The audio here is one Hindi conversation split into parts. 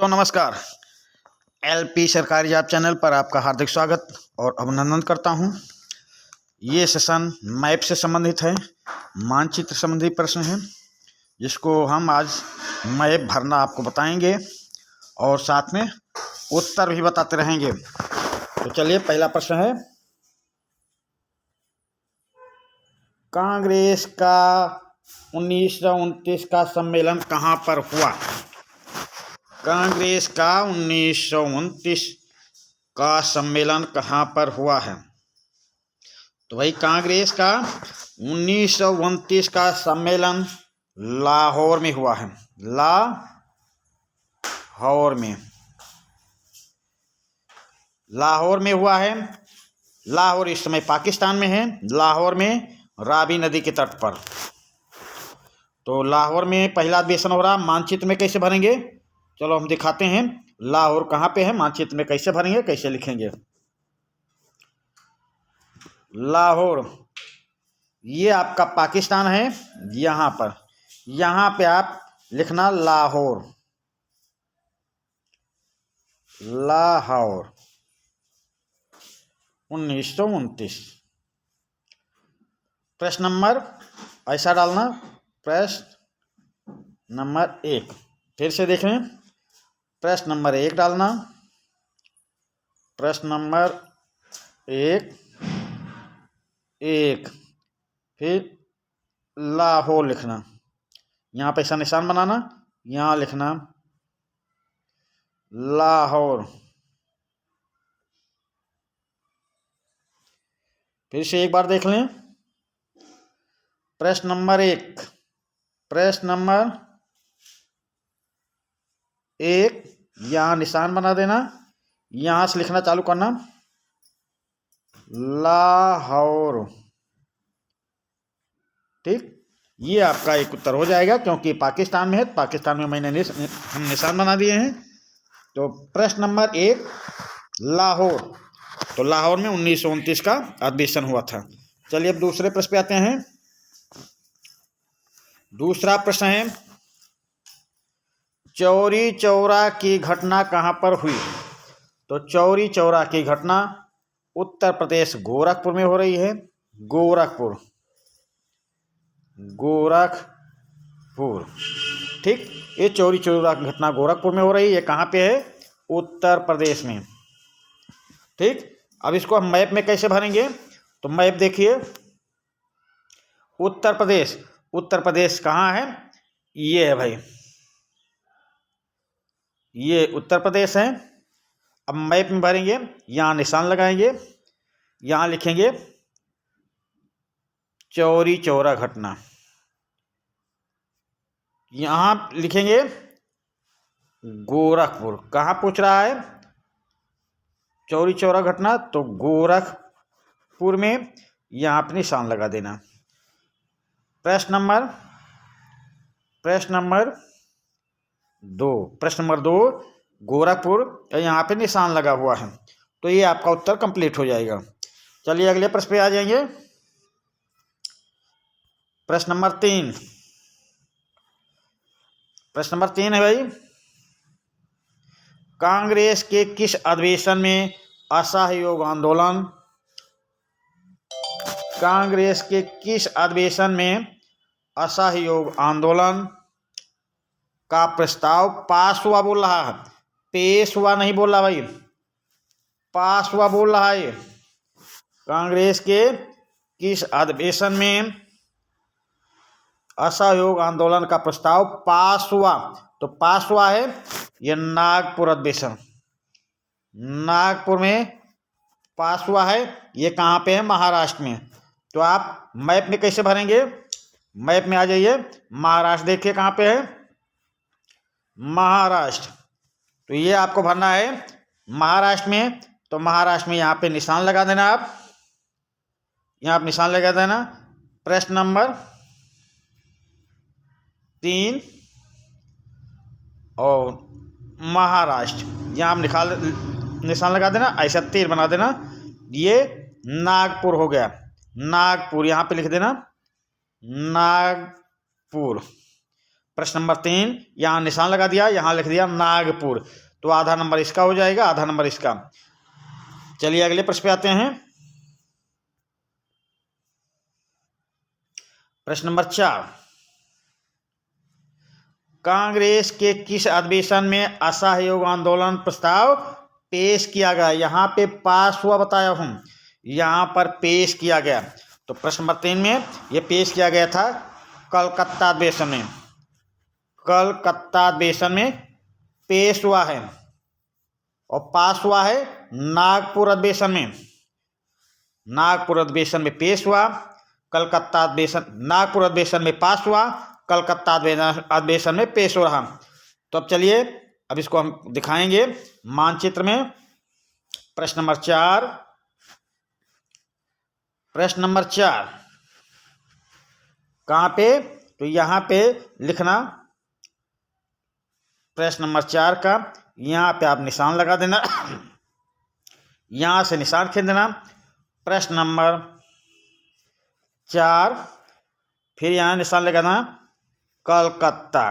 तो नमस्कार। एलपी सरकारी जॉब चैनल पर आपका हार्दिक स्वागत और अभिनंदन करता हूं। ये सेशन मैप से संबंधित है, मानचित्र संबंधी प्रश्न है, जिसको हम आज मैप भरना आपको बताएंगे और साथ में उत्तर भी बताते रहेंगे। तो चलिए, पहला प्रश्न है, कांग्रेस का 1929 का सम्मेलन कहाँ पर हुआ? कांग्रेस का 1929 का सम्मेलन कहाँ पर हुआ है? तो भाई, कांग्रेस का 1929 का सम्मेलन लाहौर में हुआ है। लाहौर में हुआ है। लाहौर इस समय पाकिस्तान में है। लाहौर में रावी नदी के तट पर। तो लाहौर में पहला अधिवेशन हो रहा। मानचित्र में कैसे भरेंगे, चलो हम दिखाते हैं। लाहौर कहाँ पे है, मानचित्र में कैसे भरेंगे, कैसे लिखेंगे। लाहौर ये आपका पाकिस्तान है। यहाँ पे आप लिखना लाहौर 1929। प्रश्न नंबर ऐसा डालना, प्रश्न नंबर 1। फिर से देख लें, प्रश्न नंबर 1 डालना, प्रश्न नंबर 1, फिर लाहौर लिखना। यहाँ पे ऐसा निशान बनाना, यहाँ लिखना लाहौर। फिर से एक बार देख लें, प्रश्न नंबर 1, यहाँ निशान बना देना, यहाँ से लिखना चालू करना लाहौर। ठीक, ये आपका एक उत्तर हो जाएगा, क्योंकि पाकिस्तान में है। पाकिस्तान में हम निशान बना दिए हैं। तो प्रश्न नंबर 1 लाहौर। तो लाहौर में 1929 का अधिवेशन हुआ था। चलिए, अब दूसरे प्रश्न पे आते हैं। दूसरा प्रश्न है, चौरी चौरा की घटना कहाँ पर हुई? तो चौरी चौरा की घटना उत्तर प्रदेश गोरखपुर में हो रही है। गोरखपुर। ठीक, ये चौरी चौरा की घटना गोरखपुर में हो रही है। ये कहाँ पे है? उत्तर प्रदेश में। ठीक, अब इसको हम मैप में कैसे भरेंगे? तो मैप देखिए, उत्तर प्रदेश कहाँ है? ये है भाई, ये उत्तर प्रदेश है। अब मैप में भरेंगे, यहाँ निशान लगाएंगे, यहाँ लिखेंगे चौरी चौरा घटना। यहाँ लिखेंगे गोरखपुर। कहाँ पूछ रहा है चौरी चौरा घटना? तो गोरखपुर में। यहाँ पे निशान लगा देना। प्रश्न नंबर 2 गोरखपुर, यहाँ पे निशान लगा हुआ है। तो ये आपका उत्तर कंप्लीट हो जाएगा। चलिए, अगले प्रश्न पे आ जाएंगे। प्रश्न नंबर 3 है भाई, कांग्रेस के किस अधिवेशन में असहयोग आंदोलन का प्रस्ताव पास हुआ? बोल रहा है, पेश हुआ नहीं बोल रहा भाई, पास हुआ बोल रहा है। कांग्रेस के किस अधिवेशन में असहयोग आंदोलन का प्रस्ताव पास हुआ? तो पास हुआ है ये नागपुर अधिवेशन। नागपुर में पास हुआ है। ये कहाँ पे है? महाराष्ट्र में। तो आप मैप में कैसे भरेंगे? मैप में आ जाइए, महाराष्ट्र देखिए कहाँ पे है, महाराष्ट्र। तो ये आपको भरना है महाराष्ट्र में। तो महाराष्ट्र में यहाँ पे निशान लगा देना आप, यहाँ पे निशान लगा देना। प्रश्न नंबर 3 और महाराष्ट्र, यहाँ निशान लगा देना, ऐसा तीर बना देना। ये नागपुर हो गया। नागपुर यहाँ पे लिख देना नागपुर। प्रश्न नंबर 3, यहाँ निशान लगा दिया, यहाँ लिख दिया नागपुर, तो आधा नंबर इसका हो जाएगा, आधा नंबर इसका। चलिए अगले प्रश्न पे आते हैं। प्रश्न नंबर 4, कांग्रेस के किस अधिवेशन में असहयोग आंदोलन प्रस्ताव पेश किया गया? यहाँ पे पास हुआ बताया हूं, यहाँ पर पेश किया गया। तो प्रश्न नंबर 3 में ये पेश किया गया था कलकत्ता अधिवेशन में, कलकत्ता अधिवेशन में पेश हुआ है, और पास हुआ है नागपुर अधिवेशन में, नागपुर अधिवेशन में पेश हुआ, कलकत्ता अधिवेशन, नागपुर अधिवेशन में पास हुआ, कलकत्ता अधिवेशन में पेश हो रहा। तो अब चलिए अब इसको हम दिखाएंगे मानचित्र में। प्रश्न नंबर 4, प्रश्न नंबर 4 कहाँ पे? तो यहाँ पे लिखना प्रश्न नंबर 4 का, यहाँ पे आप निशान लगा देना, यहाँ से निशान खींच देना। प्रश्न नंबर 4, फिर यहाँ निशान लगाना कलकत्ता,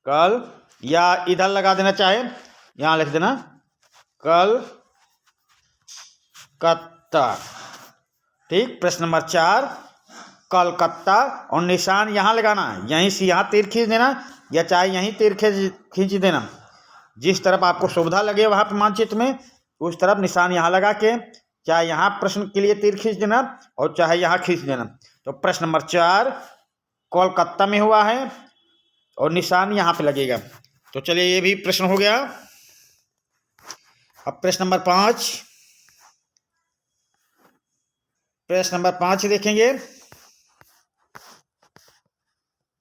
कल, या इधर लगा देना, चाहे यहाँ लिख देना कलकत्ता। ठीक, प्रश्न नंबर 4 कलकत्ता, और निशान यहाँ लगाना, यहीं से यहाँ तीर खींच देना, या चाहे यहीं तीर खींच देना, जिस तरफ आपको सुविधा लगे वहाँ पर मानचित्र में उस तरफ निशान यहाँ लगा के, चाहे यहाँ प्रश्न के लिए तीर खींच देना और चाहे यहाँ खींच देना। तो प्रश्न नंबर 4 कोलकाता में हुआ है और निशान यहाँ पे लगेगा। तो चलिए ये भी प्रश्न हो गया। अब प्रश्न नंबर 5, प्रश्न नंबर 5 देखेंगे।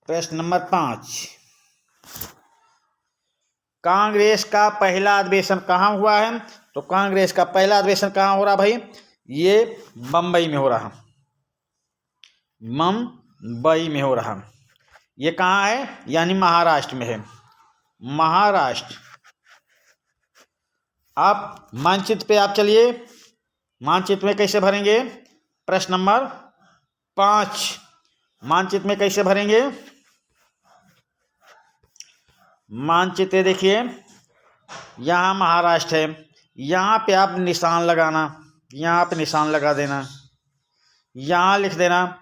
प्रश्न नंबर 5, कांग्रेस का पहला अधिवेशन कहाँ हुआ है? तो कांग्रेस का पहला अधिवेशन कहाँ हो रहा भाई? ये बम्बई में हो रहा, मुंबई में हो रहा। ये कहाँ है? यानी महाराष्ट्र में है, महाराष्ट्र। आप मानचित्र पे आप चलिए, मानचित्र में कैसे भरेंगे? प्रश्न नंबर 5 मानचित्र में कैसे भरेंगे? मानचित्र देखिए, यहाँ महाराष्ट्र है, यहाँ पे आप निशान लगाना, यहाँ पे निशान लगा देना, यहाँ लिख देना,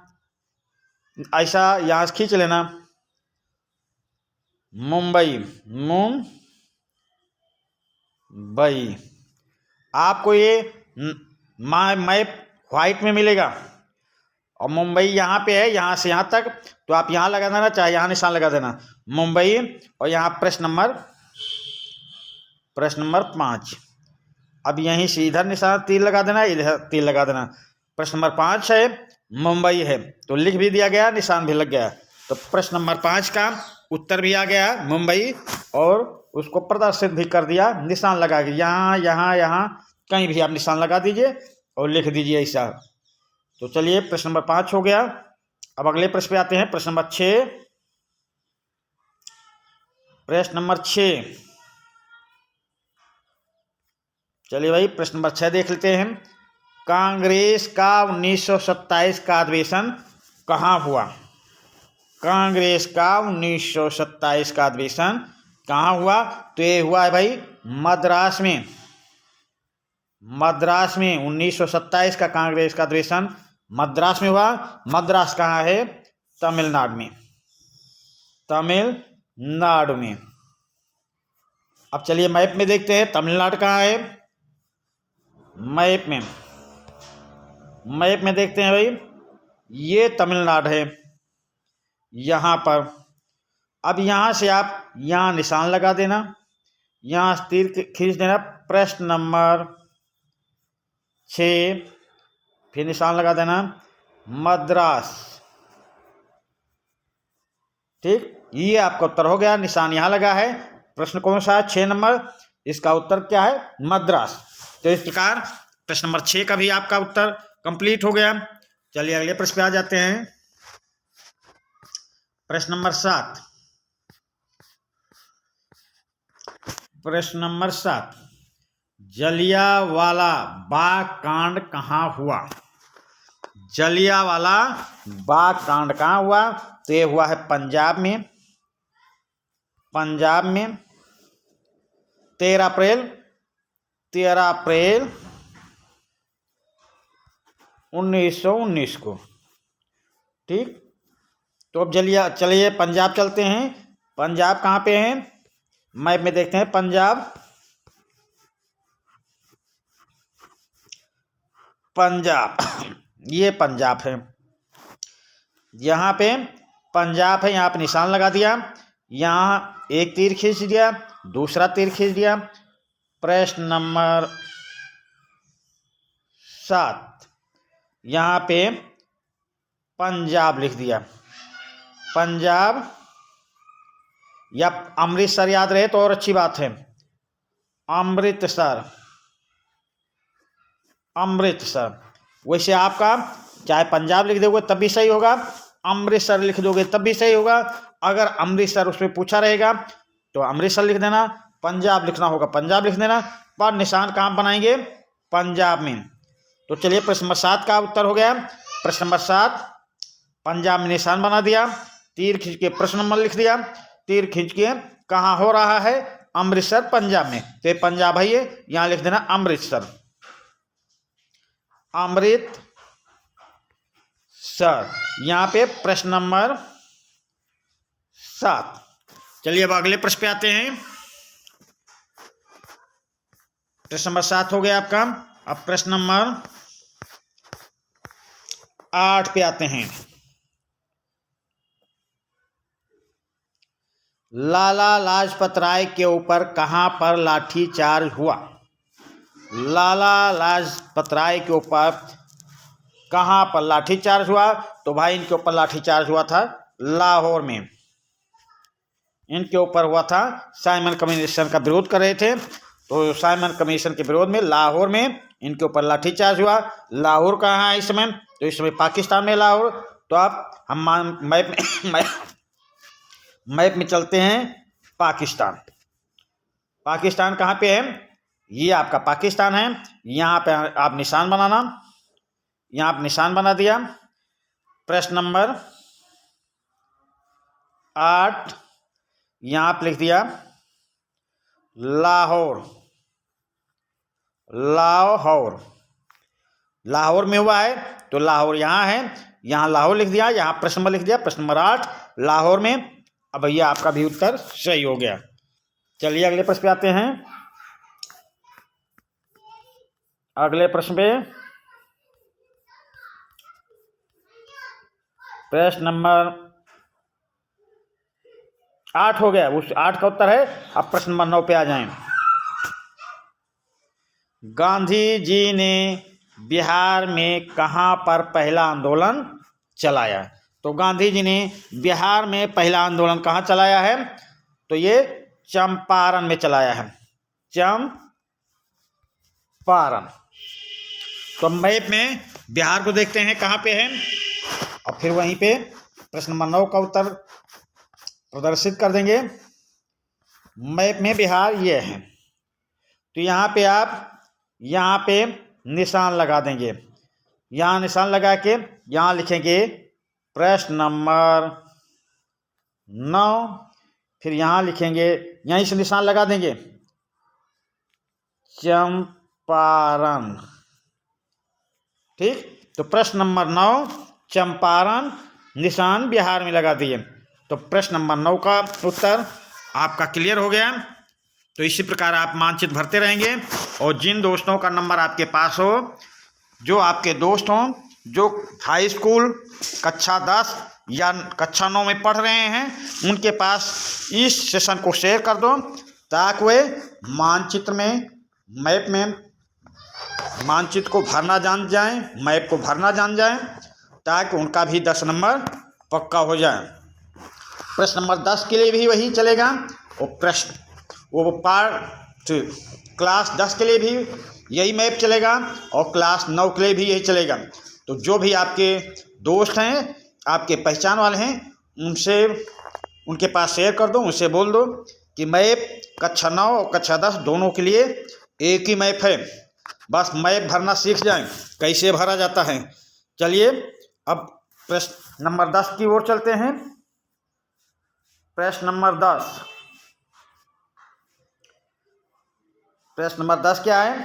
ऐसा यहाँ से खींच लेना मुंबई, मुंबई। आपको ये मैप व्हाइट में मिलेगा, और मुंबई यहाँ पे है, यहाँ से यहाँ तक, तो आप यहाँ लगा देना, चाहे यहाँ निशान लगा देना मुंबई। और यहाँ प्रश्न नंबर 5, अब यहीं से इधर निशान तीर लगा देना, इधर तीर लगा देना। प्रश्न नंबर 5 है, मुंबई है, तो लिख भी दिया गया, निशान भी लग गया। तो प्रश्न नंबर 5 का उत्तर भी आ गया मुंबई, और उसको प्रदर्शित भी कर दिया निशान लगा के, यहाँ यहाँ यहाँ कहीं भी आप निशान लगा दीजिए और लिख दीजिए ऐसा। तो चलिए प्रश्न नंबर 5 हो गया। अब अगले प्रश्न पे आते हैं, प्रश्न नंबर 6। प्रश्न नंबर 6, चलिए भाई प्रश्न नंबर 6 देख लेते हैं। कांग्रेस का 1927 का अधिवेशन कहाँ हुआ? कांग्रेस का 1927 का अधिवेशन कहाँ हुआ? तो ये हुआ है भाई मद्रास में, मद्रास में 1927 का कांग्रेस का अधिवेशन मद्रास में हुआ। मद्रास कहाँ है? तमिलनाडु में, तमिलनाडु में। अब चलिए मैप में देखते हैं तमिलनाडु कहाँ है। मैप में देखते हैं भाई, ये तमिलनाडु है यहाँ पर। अब यहाँ से आप यहाँ निशान लगा देना, यहाँ तीर खींच देना। प्रश्न नंबर 6, फिर निशान लगा देना मद्रास। ठीक, ये आपका उत्तर हो गया, निशान यहाँ लगा है। प्रश्न कौन सा है? 6 नंबर, इसका उत्तर क्या है? मद्रास। तो इस प्रकार प्रश्न नंबर 6 का भी आपका उत्तर कंप्लीट हो गया। चलिए अगले प्रश्न पे आ जाते हैं। प्रश्न नंबर 7, प्रश्न नंबर 7, जलियांवाला बाग कांड कहाँ हुआ? जलियांवाला बाग कांड कहाँ हुआ? तो ये हुआ है पंजाब में, पंजाब में 13 अप्रैल 1919 को। ठीक, तो अब चलिए पंजाब चलते हैं। पंजाब कहाँ पे है, मैप में देखते हैं। पंजाब ये पंजाब है, यहाँ पे पंजाब है, यहाँ पे निशान लगा दिया। यहाँ एक तीर खींच दिया, दूसरा तीर खींच दिया। प्रश्न नंबर 7 यहाँ पे पंजाब लिख दिया। पंजाब या अमृतसर याद रहे तो और अच्छी बात है। अमृतसर वैसे आपका चाहे पंजाब लिख दोगे तब भी सही होगा, अमृतसर लिख दोगे तब भी सही होगा। अगर अमृतसर उसमें पूछा रहेगा तो अमृतसर लिख देना, पंजाब लिखना होगा पंजाब लिख देना, पर निशान कहाँ बनाएंगे, पंजाब में। तो चलिए प्रश्न नंबर 7 का उत्तर हो गया। प्रश्न नंबर 7 पंजाब में निशान बना दिया, तीर खींच के प्रश्न नंबर लिख दिया। तीर खींच के कहाँ हो रहा है, अमृतसर पंजाब में। तो ये पंजाब है, ये यहाँ लिख देना अमृतसर। यहाँ पे प्रश्न नंबर 7। चलिए अब अगले प्रश्न पे आते हैं। प्रश्न नंबर 7 हो गया आपका। अब प्रश्न नंबर 8 पे आते हैं। लाला लाजपत राय के ऊपर कहां पर लाठीचार्ज हुआ। लाला लाजपत राय के ऊपर कहां पर लाठीचार्ज हुआ, तो भाई इनके ऊपर लाठीचार्ज हुआ था लाहौर में। इनके ऊपर हुआ था, साइमन कमीशन का विरोध कर रहे थे, तो साइमन कमीशन के विरोध में लाहौर में इनके ऊपर लाठीचार्ज हुआ। लाहौर कहाँ है इस समय, तो इस समय पाकिस्तान में लाहौर। तो आप हम मैप में चलते हैं। पाकिस्तान कहाँ पे है, ये आपका पाकिस्तान है। यहाँ पे आप निशान बनाना, यहाँ आप निशान बना दिया। प्रश्न नंबर 8 यहाँ आप लिख दिया लाहौर में हुआ है, तो लाहौर यहाँ है, यहाँ लाहौर लिख दिया। यहाँ प्रश्न नंबर लिख दिया, प्रश्न नंबर 8 लाहौर में। अब भैया आपका भी उत्तर सही हो गया। चलिए अगले प्रश्न पे आते हैं। अगले प्रश्न पे प्रश्न नंबर 8 हो गया, उस 8 का उत्तर है। अब प्रश्न नंबर 9 पे आ जाएं। गांधी जी ने बिहार में कहां पर पहला आंदोलन चलाया। तो गांधी जी ने बिहार में पहला आंदोलन कहां चलाया है, तो ये चंपारण में चलाया है। चंपारण। तो मैप में बिहार को देखते हैं कहां पे है, और फिर वहीं पे प्रश्न नंबर 9 का उत्तर प्रदर्शित कर देंगे। मैप में बिहार ये है, तो यहाँ पे आप यहाँ पे निशान लगा देंगे। यहाँ निशान लगा के यहाँ लिखेंगे प्रश्न नंबर 9, फिर यहाँ लिखेंगे, यहीं से निशान लगा देंगे चंपारण। ठीक, तो प्रश्न नंबर 9 चंपारण, निशान बिहार में लगा दिए। तो प्रश्न नंबर 9 का उत्तर आपका क्लियर हो गया। तो इसी प्रकार आप मानचित्र भरते रहेंगे, और जिन दोस्तों का नंबर आपके पास हो, जो आपके दोस्त हों जो हाई स्कूल कक्षा 10 या कक्षा 9 में पढ़ रहे हैं, उनके पास इस सेशन को शेयर कर दो, ताकि वे मानचित्र में मैप में मानचित्र को भरना जान जाएं, मैप को भरना जान जाएं, ताकि उनका भी 10 नंबर पक्का हो जाए। प्रश्न नंबर 10 के लिए भी वही चलेगा, और क्लास 10 के लिए भी यही मैप चलेगा, और क्लास 9 के लिए भी यही चलेगा। तो जो भी आपके दोस्त हैं, आपके पहचान वाले हैं, उनके पास शेयर कर दो, उनसे बोल दो कि मैप कक्षा 9 और कक्षा 10 दोनों के लिए एक ही मैप है, बस मैप भरना सीख जाएं कैसे भरा जाता है। चलिए अब प्रश्न नंबर 10 की ओर चलते हैं। प्रश्न नंबर 10 प्रश्न नंबर 10 क्या है?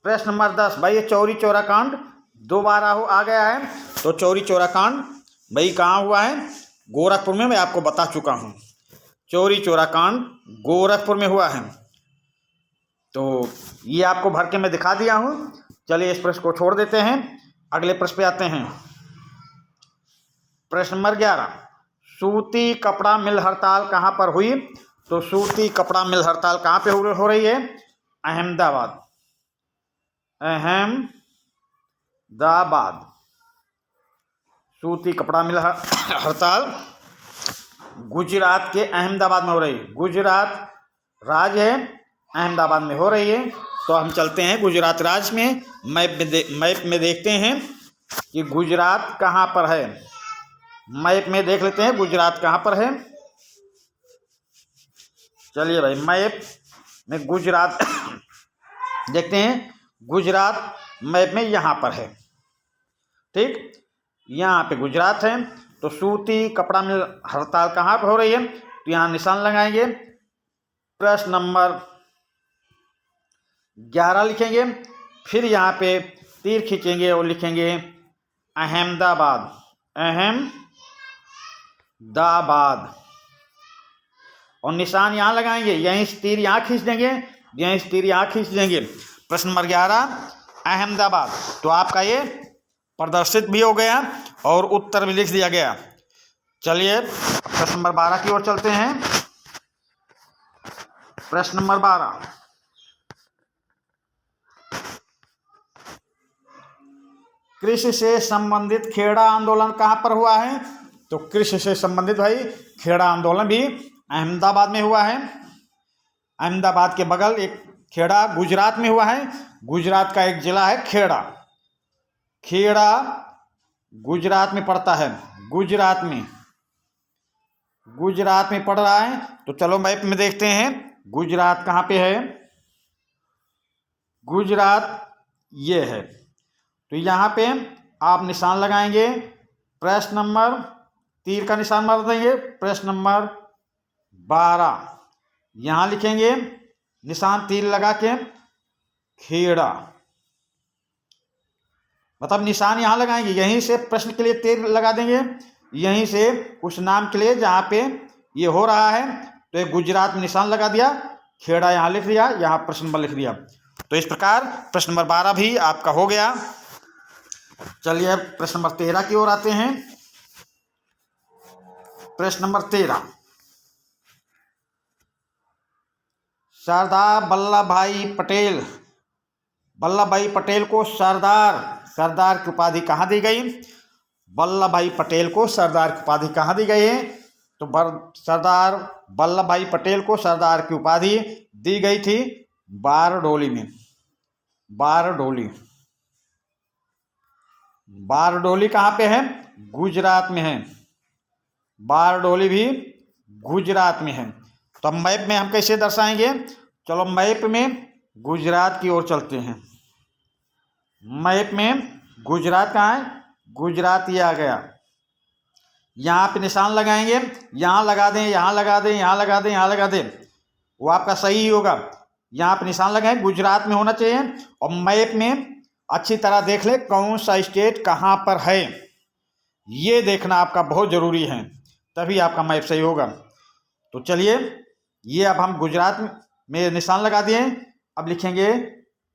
प्रश्न नंबर 10 भाई, ये चौरी चौरा कांड दोबारा आ गया है। तो चौरी चौरा कांड भाई कहाँ हुआ है? गोरखपुर में। मैं आपको बता चुका हूँ, चौरी चौरा कांड गोरखपुर में हुआ है। तो ये आपको भर के मैं दिखा दिया हूँ। चलिए इस प्रश्न को छोड़ देते हैं, अगले प्रश्न पे आते हैं। प्रश्न नंबर 11, सूती कपड़ा मिल हड़ताल कहाँ पर हुई? तो सूती कपड़ा मिल हड़ताल कहाँ पे हो रही है? अहमदाबाद। अहमदाबाद सूती कपड़ा मिल हड़ताल गुजरात के अहमदाबाद में हो रही है। गुजरात राज्य है, अहमदाबाद में हो रही है। तो हम चलते हैं गुजरात राज्य में। मैप में देखते हैं कि गुजरात कहाँ पर है। मैप में देख लेते हैं गुजरात कहाँ पर है। चलिए भाई, मैप में गुजरात देखते हैं। गुजरात मैप में यहाँ पर है, ठीक, यहाँ पे गुजरात है। तो सूती कपड़ा मिल हड़ताल कहाँ पर हो रही है? तो यहाँ निशान लगाएंगे। प्रश्न नंबर 11 लिखेंगे, फिर यहाँ पे तीर खींचेंगे और लिखेंगे अहमदाबाद। अहमदाबाद और निशान यहाँ लगाएंगे, यहीं से तीर यहाँ खींच देंगे, यहीं से तीर यहाँ खींच देंगे। प्रश्न नंबर 11 अहमदाबाद। तो आपका ये प्रदर्शित भी हो गया और उत्तर भी लिख दिया गया। चलिए प्रश्न नंबर 12 की ओर चलते हैं। प्रश्न नंबर 12, कृषि से संबंधित खेड़ा आंदोलन कहाँ पर हुआ है? तो कृषि से संबंधित भाई खेड़ा आंदोलन भी अहमदाबाद में हुआ है। अहमदाबाद के बगल एक खेड़ा गुजरात में हुआ है। गुजरात का एक जिला है खेड़ा। खेड़ा गुजरात में पड़ता है। गुजरात में पड़ रहा है। तो चलो मैप में देखते हैं गुजरात कहाँ पे है। गुजरात ये है। तो यहाँ पे आप निशान लगाएंगे। प्रश्न नंबर, तीर का निशान मार देंगे। प्रश्न नंबर 12 यहाँ लिखेंगे, निशान तीर लगा के खेड़ा, मतलब निशान यहाँ लगाएंगे। यहीं से प्रश्न के लिए तीर लगा देंगे, यहीं से उस नाम के लिए जहाँ पे ये हो रहा है। तो एक गुजरात में निशान लगा दिया, खेड़ा यहाँ लिख दिया, यहाँ प्रश्न नंबर लिख दिया। तो इस प्रकार प्रश्न नंबर 12 भी आपका हो गया। चलिए अब प्रश्न नंबर 13 की ओर आते हैं। प्रश्न नंबर 13, सरदार वल्लभ भाई पटेल को सरदार की उपाधि कहाँ दी गई? वल्लभ भाई पटेल को सरदार की उपाधि कहाँ दी गई है? तो सरदार वल्लभ भाई पटेल को सरदार की उपाधि दी गई थी बारडोली में। बारडोली कहाँ पे है? गुजरात में है। बारडोली भी गुजरात में है। तो अब मैप में हम कैसे दर्शाएंगे? चलो मैप में गुजरात की ओर चलते हैं। मैप में गुजरात कहाँ है? गुजरात ये आ गया। यहाँ पे निशान लगाएंगे, यहाँ लगा दें, यहाँ लगा दें, यहाँ लगा दें, यहाँ लगा दें, वो आपका सही होगा। यहाँ पे निशान लगाएं, गुजरात में होना चाहिए। और मैप में अच्छी तरह देख ले कौन सा स्टेट कहाँ पर है, ये देखना आपका बहुत ज़रूरी है, तभी आपका मैप सही होगा। तो चलिए ये अब हम गुजरात में निशान लगा दिए। अब लिखेंगे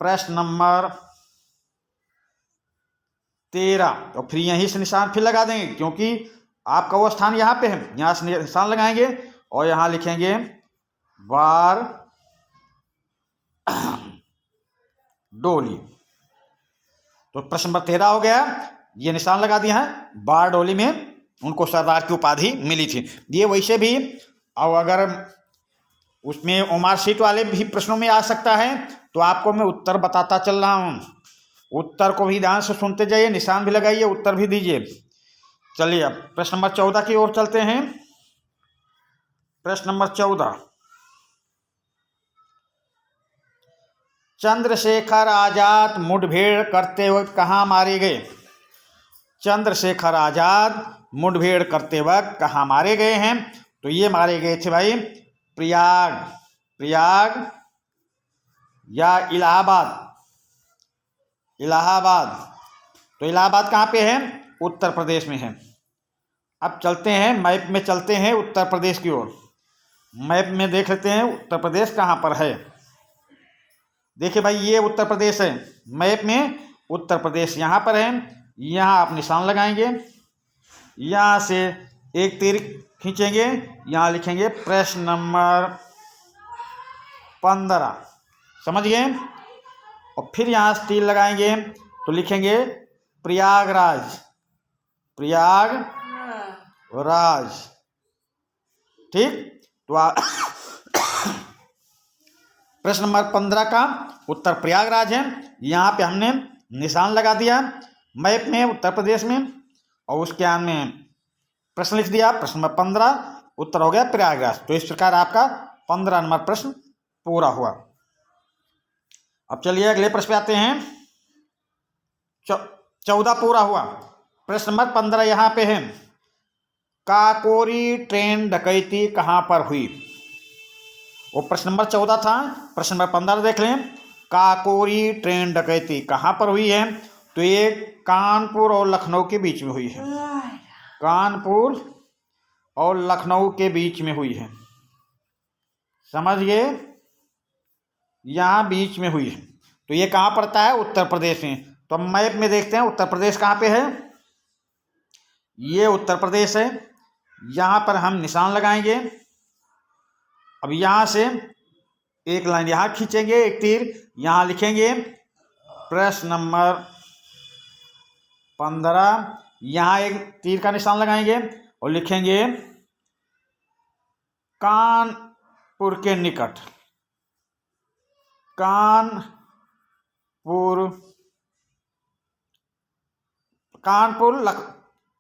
प्रश्न नंबर 13 और फिर यहीं से निशान फिर लगा देंगे, क्योंकि आपका वो स्थान यहाँ पे है। यहाँ से निशान लगाएंगे और यहाँ लिखेंगे बारडोली। तो प्रश्न नंबर 13 हो गया। ये निशान लगा दिया है। बारडोली में उनको सरदार की उपाधि मिली थी। ये वैसे भी, और अगर उसमें ओमार शीट वाले भी प्रश्नों में आ सकता है, तो आपको मैं उत्तर बताता चल रहा हूँ। उत्तर को भी ध्यान से सुनते जाइए, निशान भी लगाइए, उत्तर भी दीजिए। चलिए अब प्रश्न नंबर 14 की ओर चलते हैं। प्रश्न नंबर 14, चंद्रशेखर आजाद मुठभेड़ करते वक्त कहाँ मारे गए? चंद्रशेखर आजाद मुठभेड़ करते वक्त कहाँ मारे गए हैं? तो ये मारे गए थे भाई प्रयाग, प्रयाग या इलाहाबाद, इलाहाबाद। तो इलाहाबाद कहाँ पे है? उत्तर प्रदेश में है। अब चलते हैं मैप में, चलते हैं उत्तर प्रदेश की ओर। मैप में देख लेते हैं उत्तर प्रदेश कहाँ पर है। देखिए भाई, ये उत्तर प्रदेश है। मैप में उत्तर प्रदेश यहाँ पर है। यहाँ आप निशान लगाएंगे, यहाँ से एक तीर खींचेंगे, यहाँ लिखेंगे प्रश्न नंबर 15, समझ गए। और फिर यहाँ से तीर लगाएंगे तो लिखेंगे प्रयागराज, प्रयागराज। ठीक, तो प्रश्न नंबर 15 का उत्तर प्रयागराज है। यहाँ पे हमने निशान लगा दिया मैप में उत्तर प्रदेश में, और उसके आगे में प्रश्न लिख दिया, प्रश्न नंबर 15, उत्तर हो गया प्रयागराज। तो इस प्रकार आपका 15 नंबर प्रश्न पूरा हुआ। अब चलिए अगले प्रश्न पे आते हैं। 14 पूरा हुआ। प्रश्न नंबर 15 यहाँ पे है, काकोरी ट्रेन डकैती कहाँ पर हुई? वो प्रश्न नंबर 14 था। प्रश्न नंबर 15 देख लें, काकोरी ट्रेन डकैती कहाँ पर हुई है? तो ये कानपुर और लखनऊ के बीच में हुई है। कानपुर और लखनऊ के बीच में हुई है, समझ गए, यहाँ बीच में हुई है। तो ये कहाँ पड़ता है? उत्तर प्रदेश में। तो हम मैप में देखते हैं उत्तर प्रदेश कहाँ पे है। ये उत्तर प्रदेश है, यहाँ पर हम निशान लगाएंगे। अब यहाँ से एक लाइन यहाँ खींचेंगे, एक तीर यहाँ लिखेंगे प्रश्न नंबर 15, यहाँ एक तीर का निशान लगाएंगे और लिखेंगे कानपुर के निकट, कानपुर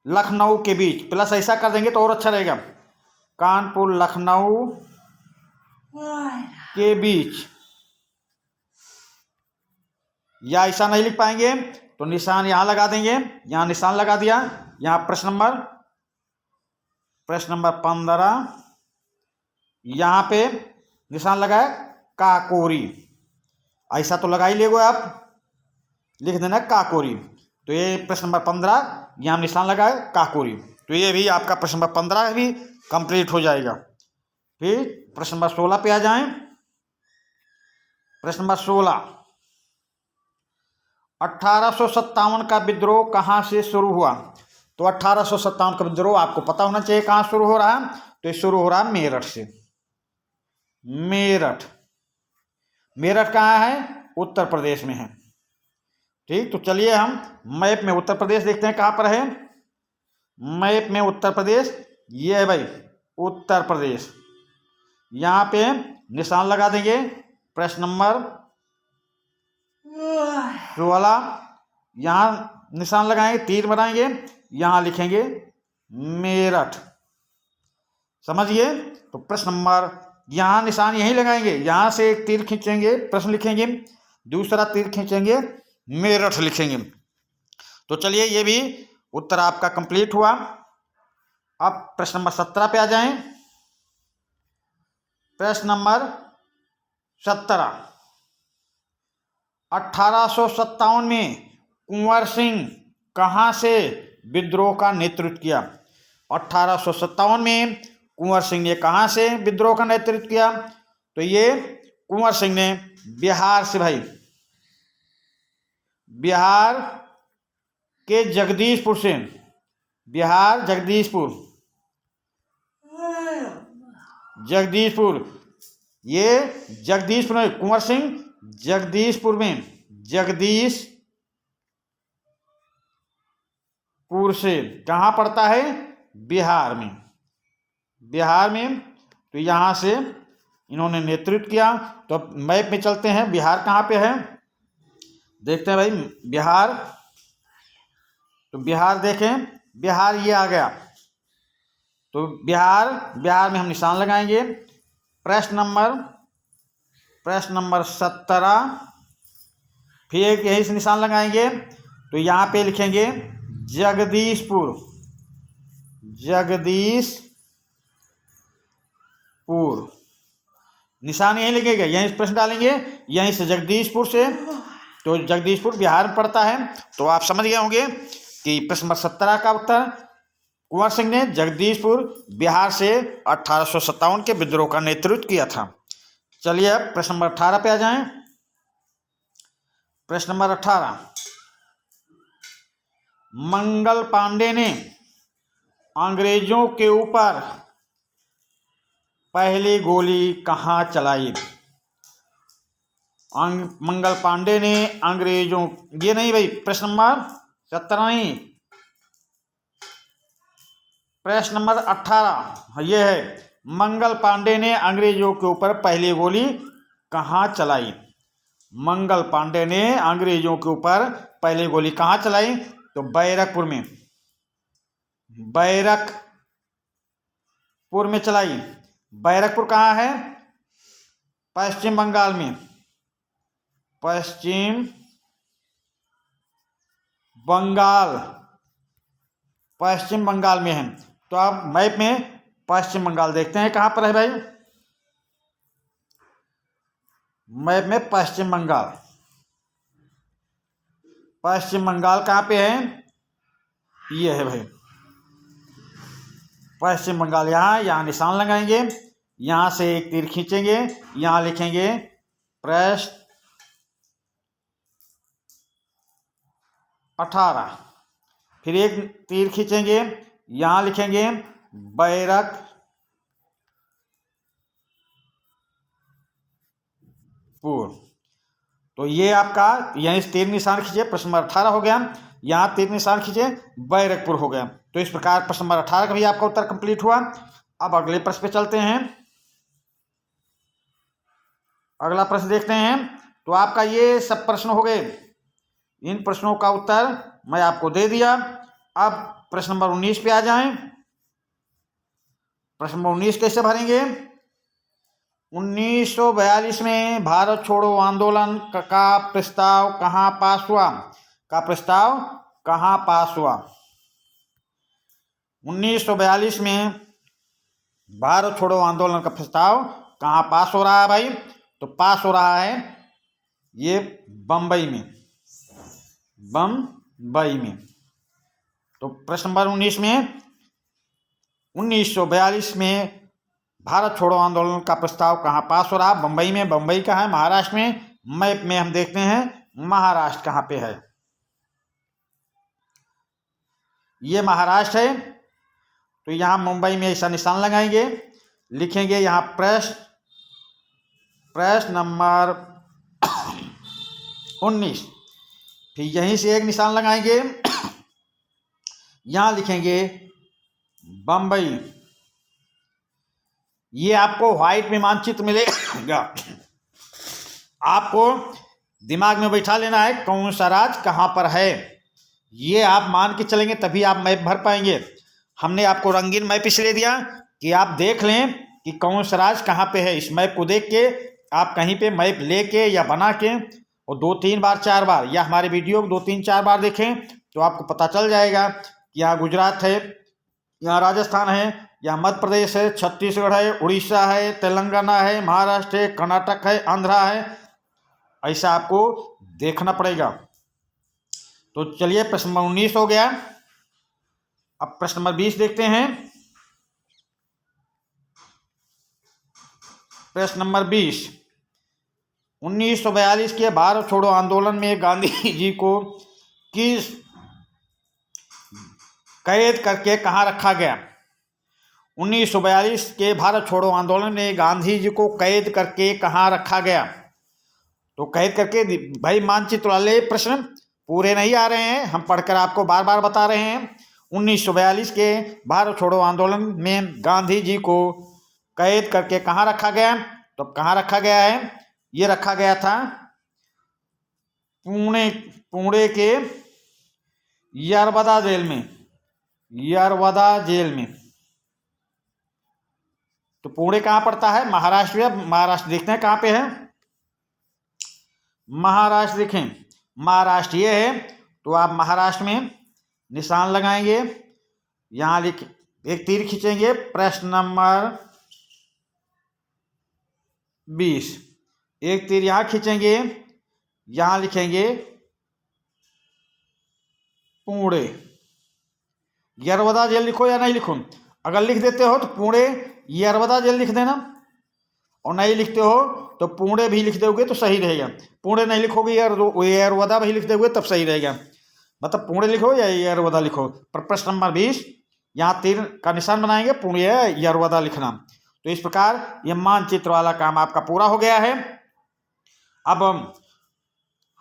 लखनऊ के बीच, प्लस ऐसा कर देंगे तो और अच्छा रहेगा, कानपुर लखनऊ के बीच। या ऐसा नहीं लिख पाएंगे तो निशान यहां लगा देंगे, यहां निशान लगा दिया। यहां प्रश्न नंबर 15, यहां पे निशान लगाए काकोरी, ऐसा तो लगा ही लेगो आप, लिख देना काकोरी। तो ये प्रश्न नंबर 15, यहां निशान लगाए काकोरी। तो ये भी आपका प्रश्न नंबर 15 भी कंप्लीट हो जाएगा। फिर प्रश्न नंबर 16 पे आ जाएं। प्रश्न नंबर 16, 1857 का विद्रोह कहाँ से शुरू हुआ? तो 1857 का विद्रोह आपको पता होना चाहिए कहाँ शुरू हो रहा है। तो ये शुरू हो रहा है मेरठ से। मेरठ, मेरठ कहाँ है? उत्तर प्रदेश में है। ठीक, तो चलिए हम मैप में उत्तर प्रदेश देखते हैं कहाँ पर है। मैप में उत्तर प्रदेश ये है भाई, उत्तर प्रदेश। यहाँ पे निशान लगा देंगे प्रश्न नंबर 16, यहाँ निशान लगाएंगे, तीर बनाएंगे, यहाँ लिखेंगे मेरठ, समझिए। तो प्रश्न नंबर, यहाँ निशान यहीं लगाएंगे, यहाँ से एक तीर खींचेंगे, प्रश्न लिखेंगे, दूसरा तीर खींचेंगे, मेरठ लिखेंगे। तो चलिए ये भी उत्तर आपका कंप्लीट हुआ। अब प्रश्न नंबर 17 पे आ जाएं। प्रश्न नंबर 17, 1857 में कुंवर सिंह कहाँ से विद्रोह का नेतृत्व किया? 1857 में कुंवर सिंह ने कहाँ से विद्रोह का नेतृत्व किया? तो ये कुंवर सिंह ने बिहार से भाई, बिहार के जगदीशपुर से, बिहार जगदीशपुर, ये जगदीशपुर में कुंवर सिंह जगदीशपुर में, जगदीशपुर से कहाँ पड़ता है? बिहार में, बिहार में। तो यहाँ से इन्होंने नेतृत्व किया। तो अब मैप में चलते हैं, बिहार कहाँ पे है देखते हैं भाई। बिहार, तो बिहार देखें, बिहार ये आ गया। तो बिहार में हम निशान लगाएंगे। प्रश्न नंबर 17, फिर एक यही से निशान लगाएंगे। तो यहाँ पे लिखेंगे जगदीशपुर, जगदीशपुर। निशान यहीं लगेगा, यहीं प्रश्न डालेंगे, यहीं से जगदीशपुर से, तो जगदीशपुर बिहार में पड़ता है। तो आप समझ गए होंगे कि प्रश्न नंबर 17 का उत्तर कुंवर सिंह ने जगदीशपुर बिहार से 1857 के विद्रोह का नेतृत्व किया था। चलिए अब प्रश्न नंबर 18 पे आ जाएं। प्रश्न नंबर 18, मंगल पांडे ने अंग्रेजों के ऊपर पहली गोली कहां चलाई? मंगल पांडे ने अंग्रेजों, ये नहीं भाई, प्रश्न नंबर 17 नहीं, प्रश्न नंबर 18 ये है, मंगल पांडे ने अंग्रेजों के ऊपर पहली गोली कहां चलाई? मंगल पांडे ने अंग्रेजों के ऊपर पहली गोली कहां चलाई? तो बैरकपुर में, बैरकपुर में चलाई। बैरकपुर कहाँ है? पश्चिम बंगाल में, पश्चिम बंगाल, पश्चिम बंगाल में है। तो आप मैप में पश्चिम बंगाल देखते हैं कहाँ पर है भाई, मैप में पश्चिम बंगाल, पश्चिम बंगाल कहाँ पे है? ये है भाई पश्चिम बंगाल। यहाँ निशान लगाएंगे, यहाँ से एक तीर खींचेंगे, यहाँ लिखेंगे प्रश्न 18, फिर एक तीर खींचेंगे, यहाँ लिखेंगे बैरकपुर। तो ये आपका यहीं तीर निशान खींचे, प्रश्न नंबर 18 हो गया। यहाँ तीर निशान खींचे, बैरकपुर हो गया। तो इस प्रकार प्रश्न नंबर 18 का भी आपका उत्तर कंप्लीट हुआ। अब अगले प्रश्न पे चलते हैं। अगला प्रश्न देखते हैं। तो आपका ये सब प्रश्न हो गए, इन प्रश्नों का उत्तर मैं आपको दे दिया। अब प्रश्न नंबर 19 पे आ जाएं। प्रश्न नंबर 19 कैसे भरेंगे? 1942 में भारत छोड़ो आंदोलन का प्रस्ताव कहाँ पास हुआ? का प्रस्ताव कहाँ पास हुआ? 1942 में भारत छोड़ो आंदोलन का प्रस्ताव कहाँ पास हो रहा है भाई? तो पास हो रहा है ये बम्बई में, बम्बई में। तो प्रश्न नंबर 19 में 1942 में भारत छोड़ो आंदोलन का प्रस्ताव कहाँ पास हो रहा? बम्बई में। बम्बई कहाँ है? महाराष्ट्र में। मैप में हम देखते हैं महाराष्ट्र कहाँ पे है। ये महाराष्ट्र है। तो यहाँ मुंबई में ऐसा निशान लगाएंगे, लिखेंगे यहाँ प्रश्न नंबर 19, फिर यहीं से एक निशान लगाएंगे, यहाँ लिखेंगे बम्बई। ये आपको व्हाइट में मानचित्र मिलेगा, आपको दिमाग में बैठा लेना है कौन सा राज्य कहाँ पर है। ये आप मान के चलेंगे तभी आप मैप भर पाएंगे। हमने आपको रंगीन मैप इसलिए दिया कि आप देख लें कि कौन सा राज्य कहाँ पे है। इस मैप को देख के आप कहीं पे मैप लेके या बना के और 2-3 बार 4 बार या हमारे वीडियो को 2-3 4 बार देखें तो आपको पता चल जाएगा कि यहाँ गुजरात है, यहाँ राजस्थान है, यहाँ मध्य प्रदेश है, छत्तीसगढ़ है, उड़ीसा है, तेलंगाना है, महाराष्ट्र है, कर्नाटक है, आंध्रा है। ऐसा आपको देखना पड़ेगा। तो चलिए प्रश्न नंबर 19 हो गया। अब प्रश्न नंबर 20 देखते हैं। प्रश्न नंबर 20, 1942 के भारत छोड़ो आंदोलन में गांधी जी को किस कैद करके कहाँ रखा गया? 1942 के भारत छोड़ो आंदोलन में गांधी जी को कैद करके कहाँ रखा गया? तो कैद करके भाई मानचित्र वाले प्रश्न पूरे नहीं आ रहे हैं, हम पढ़कर आपको बार बार बता रहे हैं। 1942 के भारत छोड़ो आंदोलन में गांधी जी को कैद करके कहाँ रखा गया? तो कहाँ रखा गया है? ये रखा गया था पुणे के यरवदा जेल में, यरवदा जेल में। तो पुणे कहाँ पड़ता है? महाराष्ट्र। महाराष्ट्र देखते हैं कहाँ पे है। महाराष्ट्र देखें, महाराष्ट्र ये है। तो आप महाराष्ट्र में निशान लगाएंगे, यहाँ एक तीर खींचेंगे, प्रश्न नंबर 20। एक तीर यहाँ खींचेंगे, यहाँ लिखेंगे पुणे। यरवदा जेल लिखो या नहीं लिखो? अगर लिख देते हो तो पुणे यरवदा जेल लिख देना, और नहीं लिखते हो तो पुणे भी लिख दोगे तो सही रहेगा। पुणे नहीं लिखोगे यरवदा भी लिख दोगे तब सही रहेगा। मतलब पुणे लिखो या यरवदा लिखो। पर प्रश्न नंबर 20 यहाँ तीर का निशान बनाएंगे, पुणे या यरवदा लिखना। तो इस प्रकार ये मानचित्र वाला काम आपका पूरा हो गया है। अब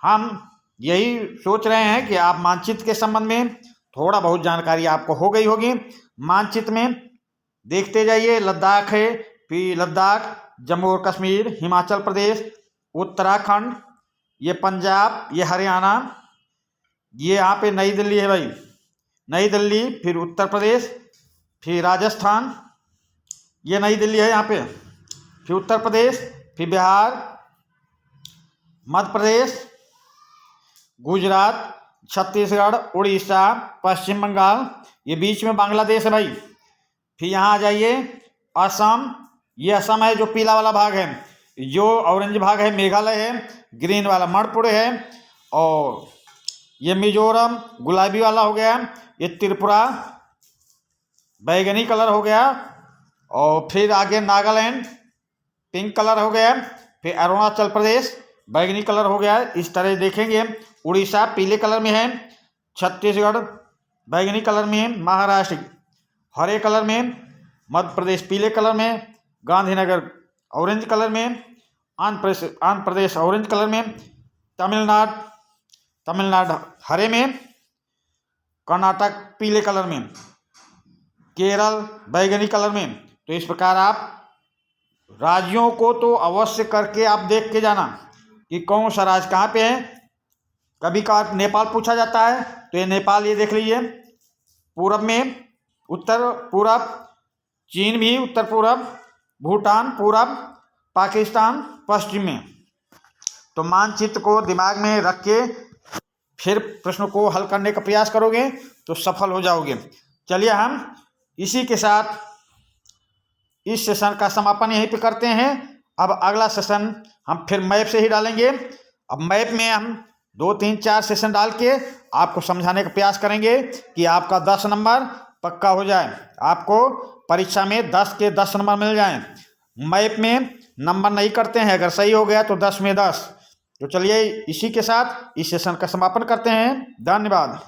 हम यही सोच रहे हैं कि आप मानचित्र के संबंध में थोड़ा बहुत जानकारी आपको हो गई होगी। मानचित्र में देखते जाइए, लद्दाख है, फिर लद्दाख, जम्मू और कश्मीर, हिमाचल प्रदेश, उत्तराखंड, ये पंजाब, ये हरियाणा, ये यहाँ पे नई दिल्ली है भाई, नई दिल्ली, फिर उत्तर प्रदेश, फिर राजस्थान, ये नई दिल्ली है यहाँ पे, फिर उत्तर प्रदेश, फिर बिहार, मध्य प्रदेश, गुजरात, छत्तीसगढ़, उड़ीसा, पश्चिम बंगाल, ये बीच में बांग्लादेश है भाई। फिर यहाँ आ जाइए असम, ये असम है जो पीला वाला भाग है, जो ऑरेंज भाग है मेघालय है, ग्रीन वाला मणिपुर है, और ये मिजोरम गुलाबी वाला हो गया, ये त्रिपुरा बैगनी कलर हो गया, और फिर आगे नागालैंड पिंक कलर हो गया, फिर अरुणाचल प्रदेश बैगनी कलर हो गया। इस तरह देखेंगे, उड़ीसा पीले कलर में है, छत्तीसगढ़ बैगनी कलर में है, महाराष्ट्र हरे कलर में, मध्य प्रदेश पीले कलर में, गांधीनगर ऑरेंज कलर में, आंध्र प्रदेश ऑरेंज कलर में, तमिलनाडु हरे में, कर्नाटक पीले कलर में, केरल बैगनी कलर में। तो इस प्रकार आप राज्यों को तो अवश्य करके आप देख के जाना कि कौन सा राज्य कहाँ पे है। कभी कभार नेपाल पूछा जाता है तो ये नेपाल ये देख लीजिए, पूरब में, उत्तर पूरब, चीन भी उत्तर पूरब, भूटान पूरब, पाकिस्तान पश्चिम में। तो मानचित्र को दिमाग में रख के फिर प्रश्न को हल करने का प्रयास करोगे तो सफल हो जाओगे। चलिए हम इसी के साथ इस सेशन का समापन यहीं पे करते हैं। अब अगला सेशन हम फिर मैप से ही डालेंगे। अब मैप में हम 2, 3, 4 सेशन डाल के आपको समझाने का प्रयास करेंगे कि आपका 10 नंबर पक्का हो जाए, आपको परीक्षा में 10 के 10 नंबर मिल जाएं। मैप में नंबर नहीं करते हैं, अगर सही हो गया तो 10 में 10। तो चलिए इसी के साथ इस सेशन का समापन करते हैं। धन्यवाद।